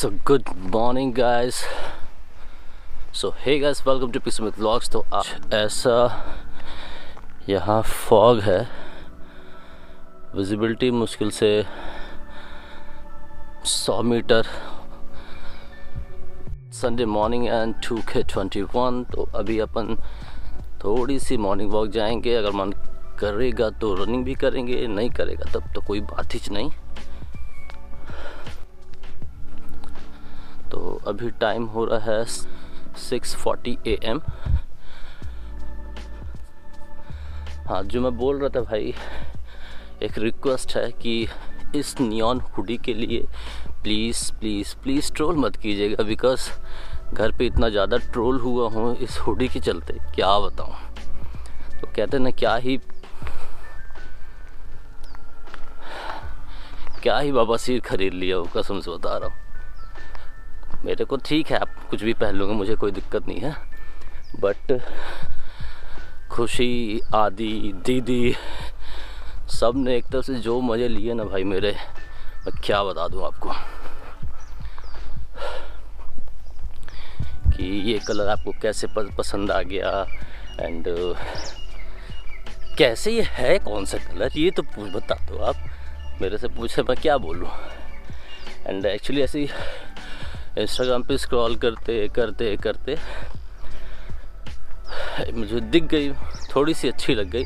So good morning guys. So hey guys, welcome to Pixel Vlogs। तो आज ऐसा यहाँ फॉग है, विजिबिलिटी मुश्किल से 100 metre. Sunday morning and 2K21। तो अभी अपन थोड़ी सी मॉर्निंग वॉक जाएंगे। अगर मन करेगा तो रनिंग भी करेंगे, नहीं करेगा तब तो कोई बात ही नहीं। तो अभी टाइम हो रहा है 6:40 AM। हाँ, जो मैं बोल रहा था भाई, एक रिक्वेस्ट है कि इस नियॉन हुडी के लिए प्लीज़ प्लीज़ प्लीज़ ट्रोल मत कीजिएगा, बिकॉज घर पे इतना ज़्यादा ट्रोल हुआ हूँ इस हुडी के चलते, क्या बताऊँ। तो कहते ना, क्या ही बाबा सिर खरीद लिया हो, कसम से बता रहा हूँ। मेरे को ठीक है, आप कुछ भी पहन लोगे, मुझे कोई दिक्कत नहीं है, बट खुशी, आदि, दीदी सब ने एक तरफ से जो मज़े लिए ना भाई मेरे, मैं क्या बता दूँ आपको कि ये कलर आपको कैसे पसंद आ गया एंड कैसे ये है, कौन सा कलर, ये तो बता दो आप। मेरे से पूछे मैं क्या बोलूँ। एंड एक्चुअली ऐसे इंस्टाग्राम पे स्क्रॉल करते करते करते मुझे दिख गई, थोड़ी सी अच्छी लग गई।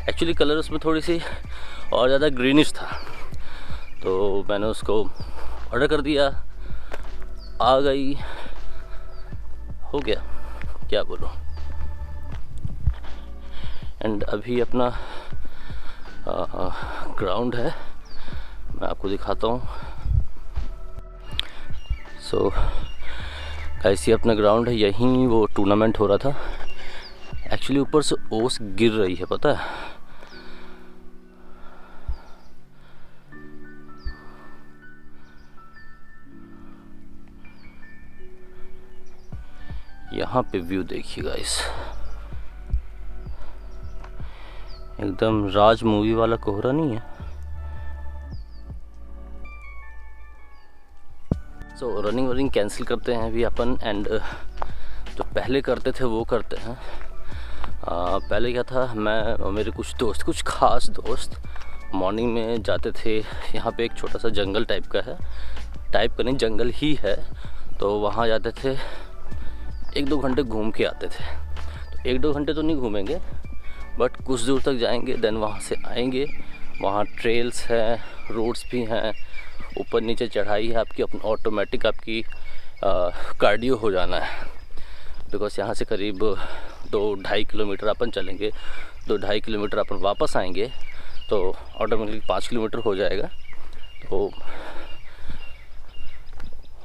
एक्चुअली कलर उसमें थोड़ी सी और ज़्यादा ग्रीनिश था, तो मैंने उसको ऑर्डर कर दिया, आ गई, हो गया, क्या बोलूँ। एंड अभी अपना ग्राउंड है, मैं आपको दिखाता हूँ। सो ऐसी अपना ग्राउंड है, यहीं वो टूर्नामेंट हो रहा था। एक्चुअली ऊपर से ओस गिर रही है, पता है। यहाँ पे व्यू देखिए गाइस, एकदम राज मूवी वाला कोहरा नहीं है। सो रनिंग वनिंग कैंसिल करते हैं अभी अपन, एंड जो पहले करते थे वो करते हैं। पहले क्या था, मैं और मेरे कुछ खास दोस्त मॉर्निंग में जाते थे। यहाँ पे एक छोटा सा जंगल टाइप का है, टाइप का नहीं, जंगल ही है। तो वहाँ जाते थे, 1-2 घंटे घूम के आते थे। तो 1-2 घंटे तो नहीं घूमेंगे, बट कुछ दूर तक जाएंगे, देन वहाँ से आएंगे। वहाँ ट्रेल्स हैं, रोड्स भी हैं, ऊपर नीचे चढ़ाई है आपकी, अपनी ऑटोमेटिक आपकी कार्डियो हो जाना है। बिकॉज यहाँ से करीब 2-2.5 किलोमीटर अपन चलेंगे, 2-2.5 किलोमीटर अपन वापस आएंगे, तो ऑटोमेटिक 5 किलोमीटर हो जाएगा। तो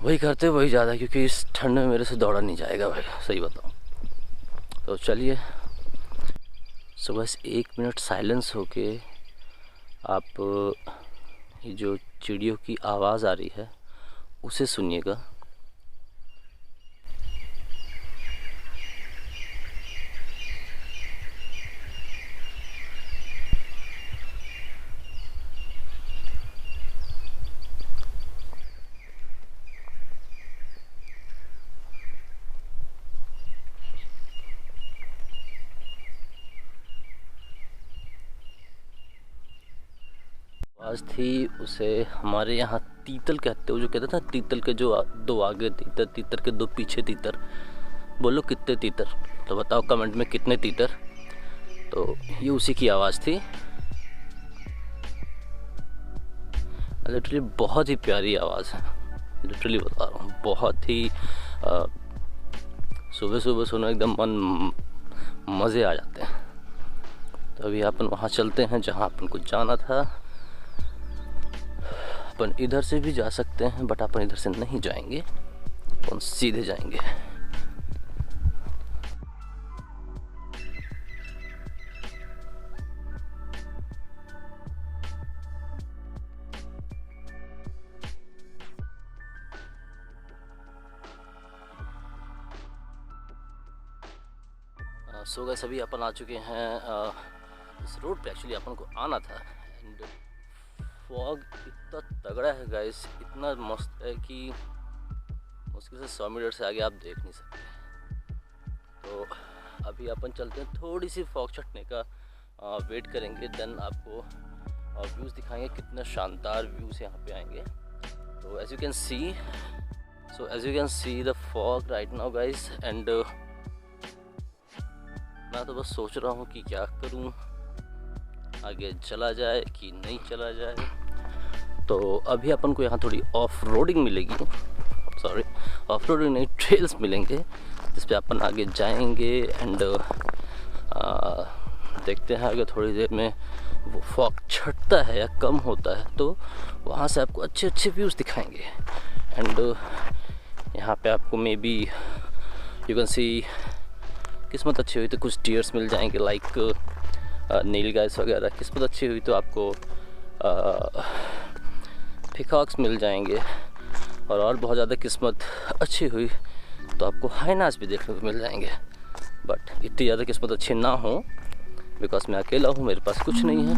वही करते वही ज़्यादा, क्योंकि इस ठंड में मेरे से दौड़ा नहीं जाएगा भाई, सही बताऊँ। तो चलिए, सो बस 1 मिनट साइलेंस होके आप ये जो चिड़ियों की आवाज़ आ रही है उसे सुनिएगा। आवाज़ थी, उसे हमारे यहाँ तीतल कहते हो, जो कहते था तीतल के जो 2 आगे तीतर, तीतर के 2 पीछे तीतर। बोलो कितने तीतर, तो बताओ कमेंट में कितने तीतर। तो ये उसी की आवाज़ थी। लिटरली बहुत ही प्यारी आवाज़ है, लिटरली बता रहा हूँ, बहुत ही सुबह सुबह सुनो, एकदम मन मज़े आ जाते हैं। तो अभी अपन वहाँ चलते हैं जहाँ अपन को जाना था। अपन इधर से भी जा सकते हैं, बट अपन इधर से नहीं जाएंगे, अपन सीधे जाएंगे। सो गाइस, अभी अपन आ चुके हैं इस रोड पे। एक्चुअली अपन को आना था, एंड फॉग इतना तगड़ा है गाइस, इतना मस्त है कि मुश्किल से 100 मीटर से आगे आप देख नहीं सकते। तो अभी अपन चलते हैं, थोड़ी सी फॉग छटने का वेट करेंगे, देन आपको व्यूज़ दिखाएंगे। कितना शानदार व्यूज़ यहाँ पे आएंगे। तो as you can see the fog right now guys, and मैं तो बस सोच रहा हूँ कि क्या करूँ, आगे चला जाए कि नहीं चला जाए। तो अभी अपन को यहाँ थोड़ी ऑफ रोडिंग मिलेगी, सॉरी ऑफ रोडिंग नहीं, ट्रेल्स मिलेंगे जिस पे अपन आगे जाएंगे। एंड देखते हैं आगे थोड़ी देर में वो फॉग छटता है या कम होता है, तो वहाँ से आपको अच्छे अच्छे व्यूज़ दिखाएंगे। एंड यहाँ पे आपको मे बी यू कैन सी, किस्मत अच्छी हुई तो कुछ डियर्स मिल जाएंगे, लाइक नील गाइस वगैरह। किस्मत अच्छी हुई तो आपको पिकॉक्स मिल जाएंगे, और बहुत ज़्यादा किस्मत अच्छी हुई तो आपको हाइनास भी देखने को मिल जाएंगे। बट इतनी ज़्यादा किस्मत अच्छी ना हो, बिकॉज मैं अकेला हूँ, मेरे पास कुछ नहीं है।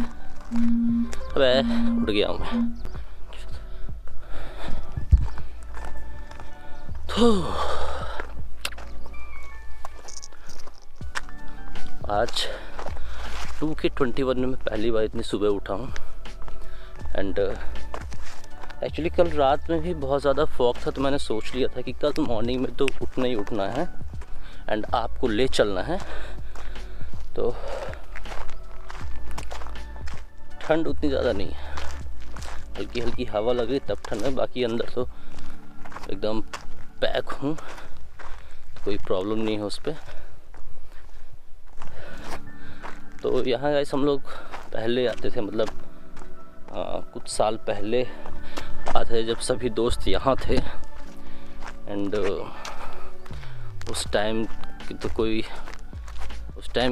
अबे उड़ गया हूँ मैं। तो आज 2:21 में मैं पहली बार इतनी सुबह उठा हूँ। एंड एक्चुअली कल रात में भी बहुत ज़्यादा फॉग था, तो मैंने सोच लिया था कि कल मॉर्निंग में तो उठना ही उठना है एंड आपको ले चलना है। तो ठंड उतनी ज़्यादा नहीं है, हल्की हल्की हवा लग रही तब ठंड है, बाकी अंदर तो एकदम पैक हूँ, तो कोई प्रॉब्लम नहीं है उस पर। तो यहाँ गाइस हम लोग पहले आते थे, मतलब कुछ साल पहले आते थे जब सभी दोस्त यहाँ थे। एंड उस टाइम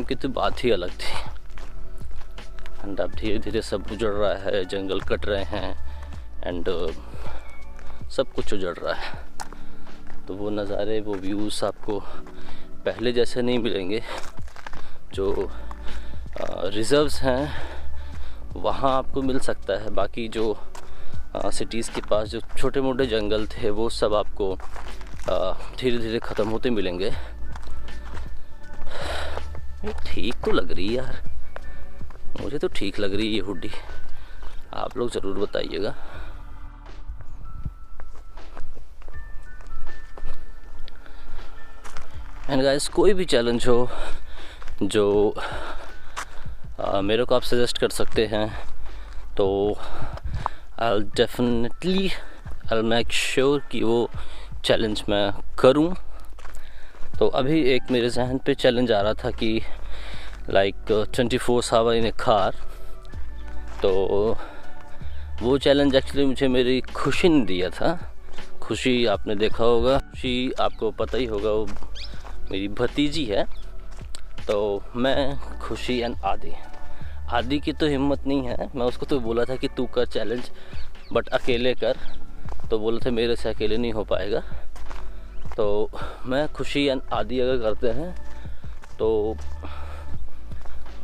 की तो बात ही अलग थी। एंड अब धीरे धीरे सब उजड़ रहा है, जंगल कट रहे हैं एंड सब कुछ उजड़ रहा है। तो वो नज़ारे, वो व्यूज़ आपको पहले जैसे नहीं मिलेंगे। जो रिज़र्व्स हैं वहाँ आपको मिल सकता है, बाकी जो सिटीज़ के पास जो छोटे मोटे जंगल थे वो सब आपको धीरे धीरे ख़त्म होते मिलेंगे। ठीक तो लग रही है यार, मुझे तो ठीक लग रही है ये हुडी, आप लोग ज़रूर बताइएगा। एंड गाइस, कोई भी चैलेंज हो जो मेरे को आप सजेस्ट कर सकते हैं, तो I'll make sure कि वो चैलेंज मैं करूं। तो अभी एक मेरे जहन पे चैलेंज आ रहा था कि like 24 hour in a car. तो वो चैलेंज एक्चुअली मुझे मेरी खुशी ने दिया था। खुशी आपने देखा होगा, खुशी आपको पता ही होगा, वो मेरी भतीजी है। तो मैं खुशी एंड आदि की तो हिम्मत नहीं है। मैं उसको तो बोला था कि तू कर चैलेंज, बट अकेले कर, तो बोले थे मेरे से अकेले नहीं हो पाएगा। तो मैं खुशी एंड आदि अगर करते हैं तो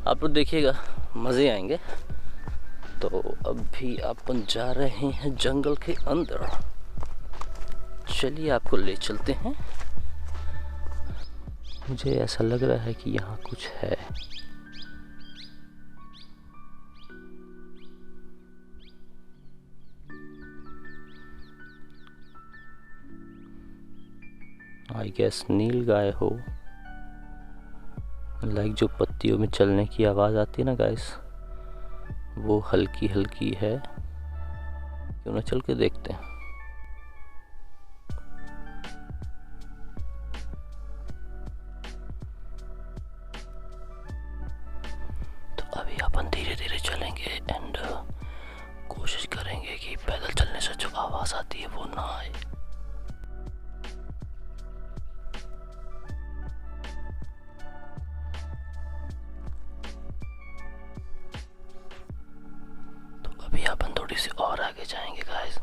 आप लोग देखिएगा, मज़े आएंगे। तो अभी अपन जा रहे हैं जंगल के अंदर, चलिए आपको ले चलते हैं। मुझे ऐसा लग रहा है कि यहाँ कुछ है। आई गेस नील गाय हो, लाइक जो पत्तियों में चलने की आवाज़ आती है ना गाइस, वो हल्की हल्की है। क्यों ना चल के देखते हैं। तो अभी अपन धीरे धीरे चलेंगे एंड कोशिश करेंगे कि पैदल चलने से जो आवाज़ आती है वो ना आए। अभी अपन थोड़ी सी और आगे जाएंगे guys.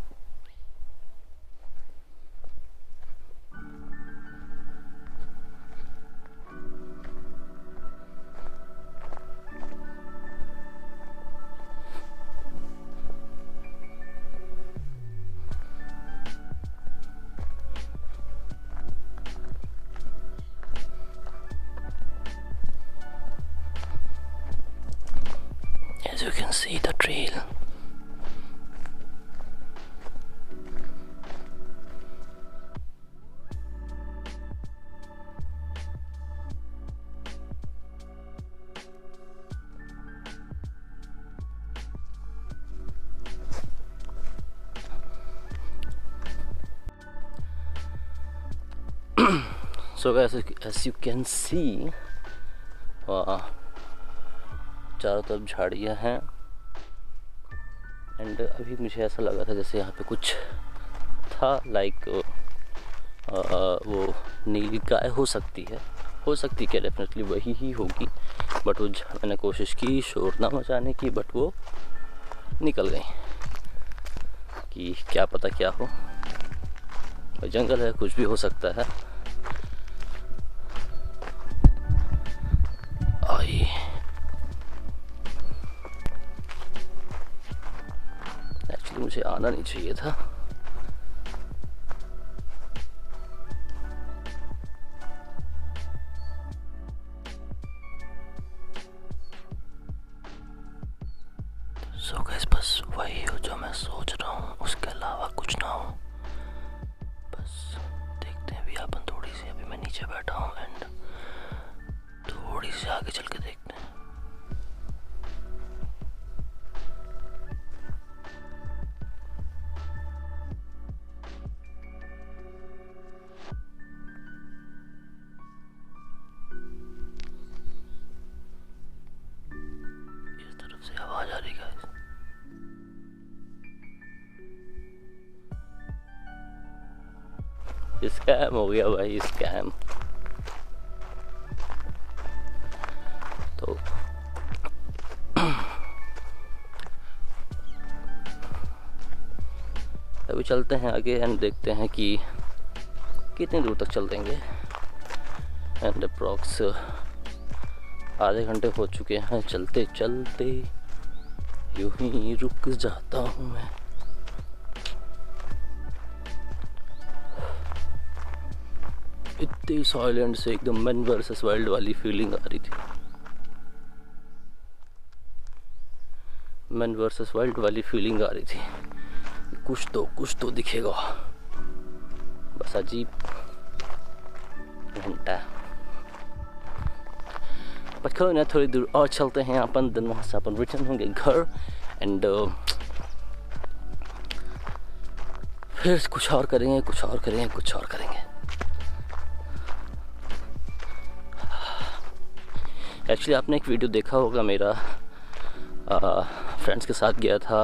can see the trail. So guys, as you can see, चारों तरफ झाड़ियाँ हैं एंड अभी मुझे ऐसा लगा था जैसे यहाँ पे कुछ था, लाइक वो नीली गाय हो सकती है क्या, डेफिनेटली वही ही होगी, बट वो मैंने कोशिश की शोर ना मचाने की, बट वो निकल गई। कि क्या पता क्या हो, जंगल है, कुछ भी हो सकता है। एक्चुअली मुझे आना नहीं चाहिए था। सो गाइस, बस वही हो जो मैं सोच रहा हूँ, उसके अलावा कुछ ना हो। बस देखते हैं। अभी अपन थोड़ी सी, अभी मैं नीचे बैठा हूँ एंड थोड़ी सी आगे चल के देखते हैं। इस तरफ से आवाज आ रही है। स्कैम हो गया भाई, स्कैम। तो अभी चलते हैं आगे एंड देखते हैं कि कितनी दूर तक चल देंगे। एंड अप्रॉक्स आधे घंटे हो चुके हैं चलते चलते, यूं ही रुक जाता हूँ मैं। इतनी साइलेंट से एकदम मैन वर्सेस वाइल्ड वाली फीलिंग आ रही थी, मैन वर्सेस वाइल्ड वाली फीलिंग आ रही थी। कुछ तो दिखेगा, बस अजीब घंटा। पर कोई ना, थोड़ी दूर और चलते हैं अपन, दिन वहाँ से अपन रिटर्न होंगे घर एंड फिर कुछ और करेंगे। एक्चुअली आपने एक वीडियो देखा होगा मेरा, फ्रेंड्स के साथ गया था,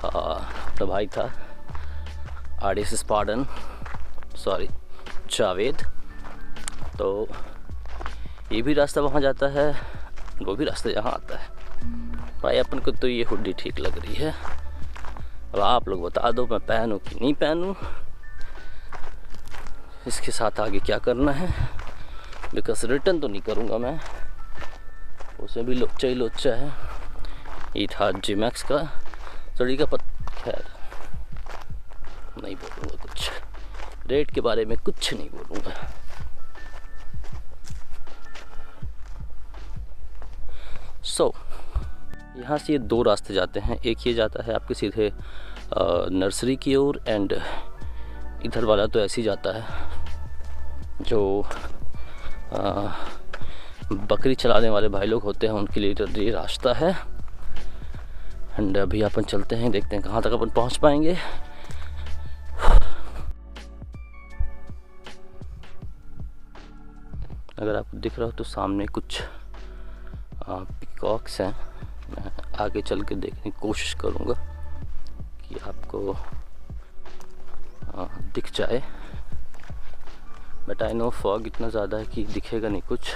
अपना भाई था आरडीएस स्पार्टन, सॉरी जावेद। तो ये भी रास्ता वहाँ जाता है, वो भी रास्ता यहाँ आता है। भाई अपन को तो ये हुड्डी ठीक लग रही है, अब आप लोग बता दो मैं पहनूं कि नहीं पहनूं, इसके साथ आगे क्या करना है। बिकॉज रिटर्न तो नहीं करूँगा मैं, उसमें भी लोचा ही लोचा है। ये था जिमैक्स का सड़ी का खैर नहीं बोलूँगा कुछ, रेट के बारे में कुछ नहीं बोलूँगा। यहाँ से ये दो रास्ते जाते हैं। एक ये जाता है आपके सीधे नर्सरी की ओर एंड इधर वाला तो ऐसे ही जाता है जो बकरी चलाने वाले भाई लोग होते हैं, उनके लिए ये रास्ता है। एंड अभी अपन चलते हैं, देखते हैं कहाँ तक अपन पहुँच पाएंगे। अगर आपको दिख रहा हो तो सामने कुछ पिकॉक्स हैं, मैं आगे चल के देखने की कोशिश करूँगा कि आपको दिख जाए, बट आई नो फॉग इतना ज़्यादा है कि दिखेगा नहीं कुछ।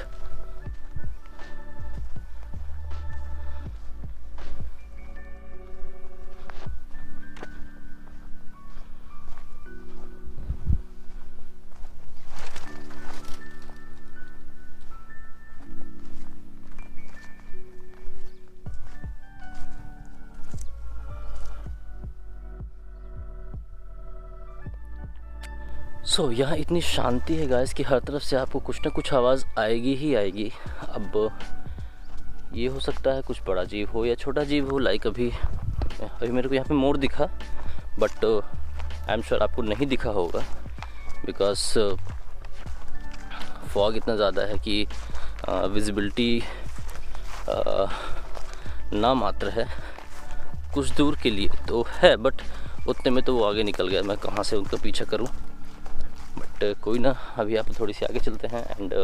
यहाँ इतनी शांति है गाइस कि हर तरफ से आपको कुछ ना कुछ आवाज़ आएगी ही आएगी। अब ये हो सकता है कुछ बड़ा जीव हो या छोटा जीव हो, लाइक अभी मेरे को यहाँ पे मोर दिखा, बट आई एम श्योर आपको नहीं दिखा होगा बिकॉज फॉग इतना ज़्यादा है कि विजिबिलिटी ना मात्र है। कुछ दूर के लिए तो है बट उतने में तो वो आगे निकल गया, मैं कहाँ से उनका पीछा करूं। बट कोई ना, अभी आप थोड़ी सी आगे चलते हैं एंड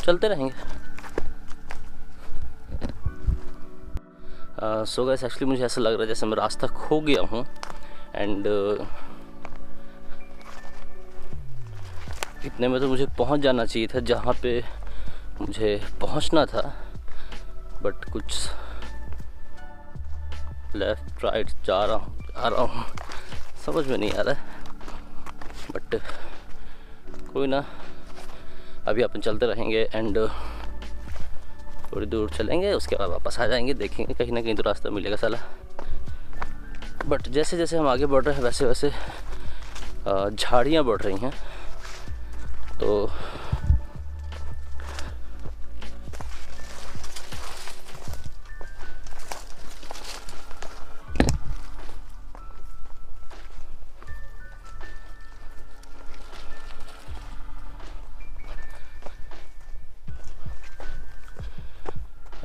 चलते रहेंगे। सो गाइस, एक्चुअली मुझे ऐसा लग रहा है जैसे मैं रास्ता खो गया हूँ एंड इतने में तो मुझे पहुँच जाना चाहिए था जहाँ पे मुझे पहुँचना था, बट कुछ लेफ्ट राइट जा रहा हूँ समझ में नहीं आ रहा है। बट कोई ना, अभी अपन चलते रहेंगे एंड थोड़ी दूर चलेंगे, उसके बाद वापस आ जाएंगे, देखेंगे कहीं ना कहीं तो रास्ता मिलेगा साला। बट जैसे जैसे हम आगे बढ़ रहे हैं वैसे वैसे झाड़ियाँ बढ़ रही हैं, तो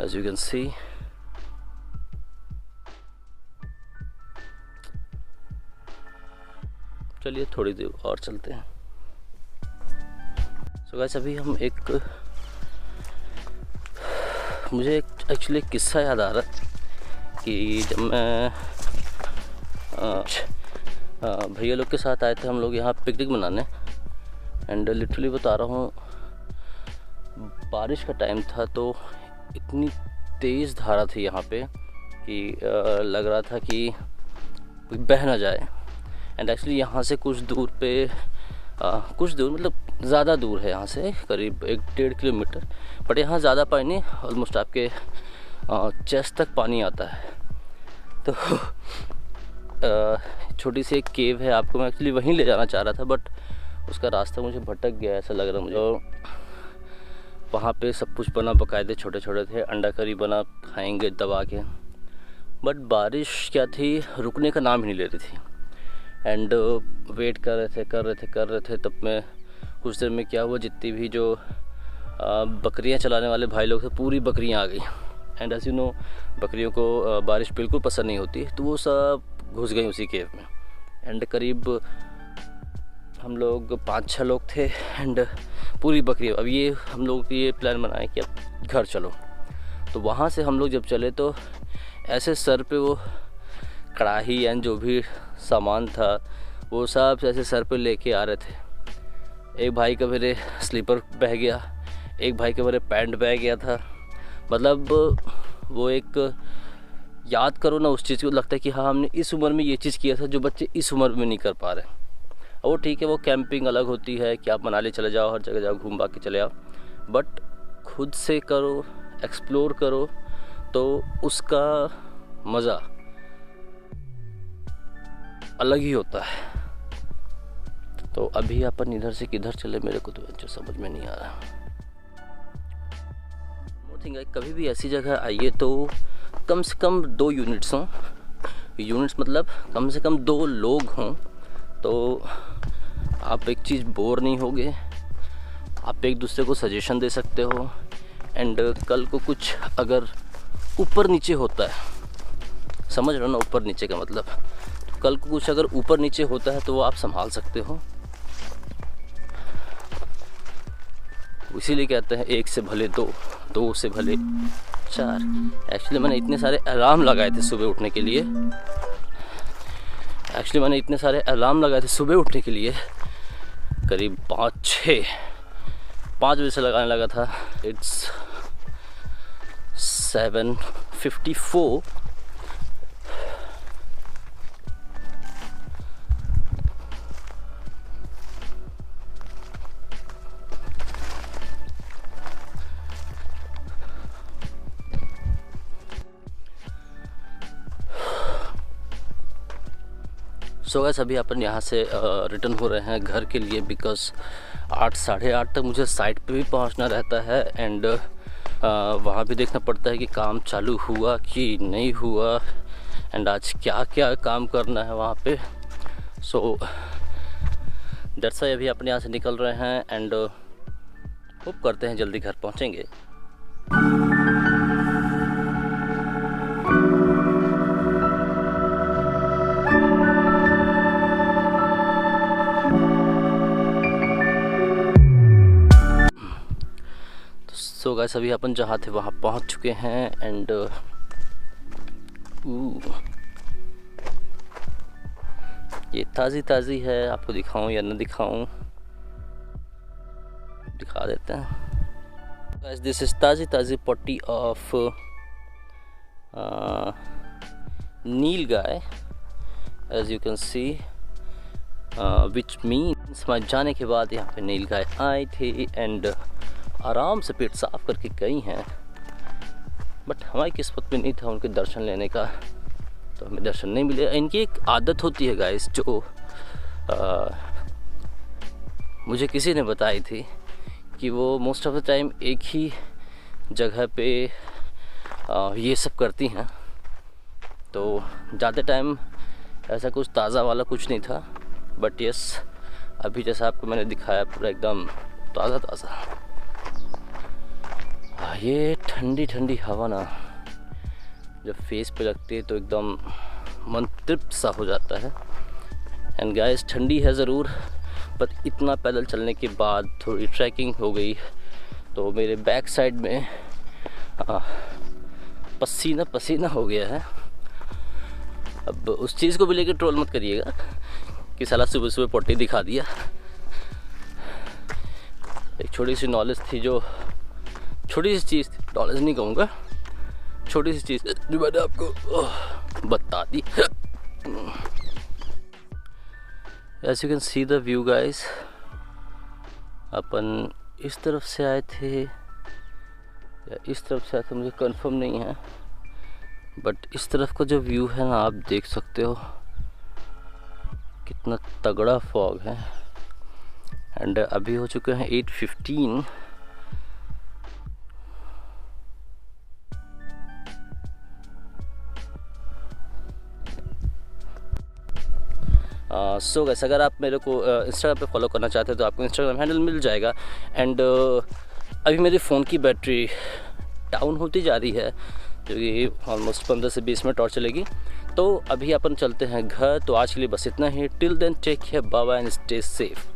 as you can see चलिए थोड़ी देर और चलते हैं। सो गाइस, अभी हम मुझे एक्चुअली एक किस्सा याद आ रहा कि जब मैं भैया लोग के साथ आए थे हम लोग यहाँ पिकनिक मनाने, एंड लिटरली बता रहा हूँ बारिश का टाइम था, तो इतनी तेज़ धारा थी यहाँ पे कि लग रहा था कि बह ना जाए। एंड एक्चुअली यहाँ से कुछ दूर पे कुछ दूर मतलब ज़्यादा दूर है यहाँ से, करीब 1-1.5 किलोमीटर, बट यहाँ ज़्यादा पानी नहीं, ऑलमोस्ट आपके चेस्ट तक पानी आता है। तो छोटी सी एक केव है, आपको मैं एक्चुअली वहीं ले जाना चाह रहा था बट उसका रास्ता मुझे भटक गया ऐसा लग रहा मुझे। वहाँ पे सब कुछ बना बकायदे, छोटे छोटे थे, अंडा करी बना, खाएंगे दबा के, बट बारिश क्या थी, रुकने का नाम ही नहीं ले रही थी। एंड वेट कर रहे थे तब में कुछ देर में क्या हुआ, जितनी भी जो बकरियां चलाने वाले भाई लोग थे पूरी बकरियां आ गई। एंड एज यू नो बकरियों को बारिश बिल्कुल पसंद नहीं होती, तो वो सब घुस गई उसी केव में। एंड करीब हम लोग 5-6 लोग थे एंड पूरी बकरी। अब ये हम लोग ये प्लान बनाए कि अब घर चलो, तो वहाँ से हम लोग जब चले तो ऐसे सर पे वो कढ़ाई एंड जो भी सामान था वो सब ऐसे सर पे लेके आ रहे थे। एक भाई का मेरे स्लीपर बह गया, एक भाई का मेरे पैंट बह गया था। मतलब वो एक याद करो ना उस चीज़ को, लगता है कि हाँ हमने इस उम्र में ये चीज़ किया था जो बच्चे इस उम्र में नहीं कर पा रहे। वो ठीक है, वो कैंपिंग अलग होती है कि आप मनाली चले जाओ, हर जगह जाओ, घूम बा के चले आओ, बट खुद से करो, एक्सप्लोर करो, तो उसका मज़ा अलग ही होता है। तो अभी अपन इधर से किधर चले मेरे को तो समझ में नहीं आ रहा। मोर थिंग है, कभी भी ऐसी जगह आइए तो कम से कम 2 यूनिट्स हों। यूनिट्स मतलब कम से कम 2 लोग हों, तो आप एक चीज़ बोर नहीं होगे, आप एक दूसरे को सजेशन दे सकते हो। एंड कल को कुछ अगर ऊपर नीचे होता है, समझ रहे हो ना ऊपर नीचे का मतलब, तो कल को कुछ अगर ऊपर नीचे होता है तो वो आप संभाल सकते हो। इसीलिए कहते हैं 1 से भले 2, 2 से भले 4। एक्चुअली मैंने इतने सारे अलार्म लगाए थे सुबह उठने के लिए, करीब 5 बजे से लगाने लगा था। इट्स 7:54। सो गाइस, अभी अपन यहाँ से रिटर्न हो रहे हैं घर के लिए, बिकॉज 8 साढ़े 8 तक मुझे साइट पे भी पहुँचना रहता है। एंड वहाँ भी देखना पड़ता है कि काम चालू हुआ कि नहीं हुआ, एंड आज क्या क्या काम करना है वहाँ पे। सो दैट्स व्हाई अभी अपने यहाँ से निकल रहे हैं एंड होप करते हैं जल्दी घर पहुँचेंगे। सो गाइस अभी अपन जहाँ थे वहाँ पहुँच चुके हैं एंड ये ताज़ी ताज़ी है, आपको दिखाऊं या न दिखाऊं, दिखा देते हैं गाइस। दिस इज ताज़ी ताज़ी पट्टी of nilgai as you can see, which means मैं जाने के बाद यहाँ पे नील गाय आई थी एंड आराम से पेट साफ करके गई हैं। बट हमारी किस्मत में नहीं था उनके दर्शन लेने का, तो हमें दर्शन नहीं मिले। इनकी एक आदत होती है गाइस जो मुझे किसी ने बताई थी कि वो मोस्ट ऑफ द टाइम एक ही जगह पे ये सब करती हैं, तो ज़्यादा टाइम ऐसा कुछ ताज़ा वाला कुछ नहीं था। बट यस, अभी जैसा आपको मैंने दिखाया पूरा एकदम ताज़ा ताज़ा। ये ठंडी ठंडी हवा ना जब फेस पे लगती है तो एकदम मन तृप्त सा हो जाता है। एंड गाइस ठंडी है ज़रूर, पर इतना पैदल चलने के बाद थोड़ी ट्रैकिंग हो गई तो मेरे बैक साइड में पसीना पसीना हो गया है। अब उस चीज़ को भी लेकर ट्रोल मत करिएगा कि साला सुबह सुबह पट्टी दिखा दिया। एक छोटी सी नॉलेज थी, जो छोटी सी चीज़ थी, नॉलेज नहीं कहूँगा, छोटी सी चीज़ जो मैंने आपको बता दी। As you can see the view guys, अपन इस तरफ से आए थे या इस तरफ से आए थे मुझे कंफर्म नहीं है, बट इस तरफ का जो व्यू है ना आप देख सकते हो कितना तगड़ा फॉग है। एंड अभी हो चुके हैं 8:15। सो गाइस अगर आप मेरे को इंस्टाग्राम पे फॉलो करना चाहते हैं तो आपको इंस्टाग्राम हैंडल मिल जाएगा। एंड अभी मेरे फ़ोन की बैटरी डाउन होती जा रही है, जो कि ऑलमोस्ट 15 से 20 मिनट और चलेगी। तो अभी अपन चलते हैं घर। तो आज के लिए बस इतना ही। Till then take care, bye bye and stay safe.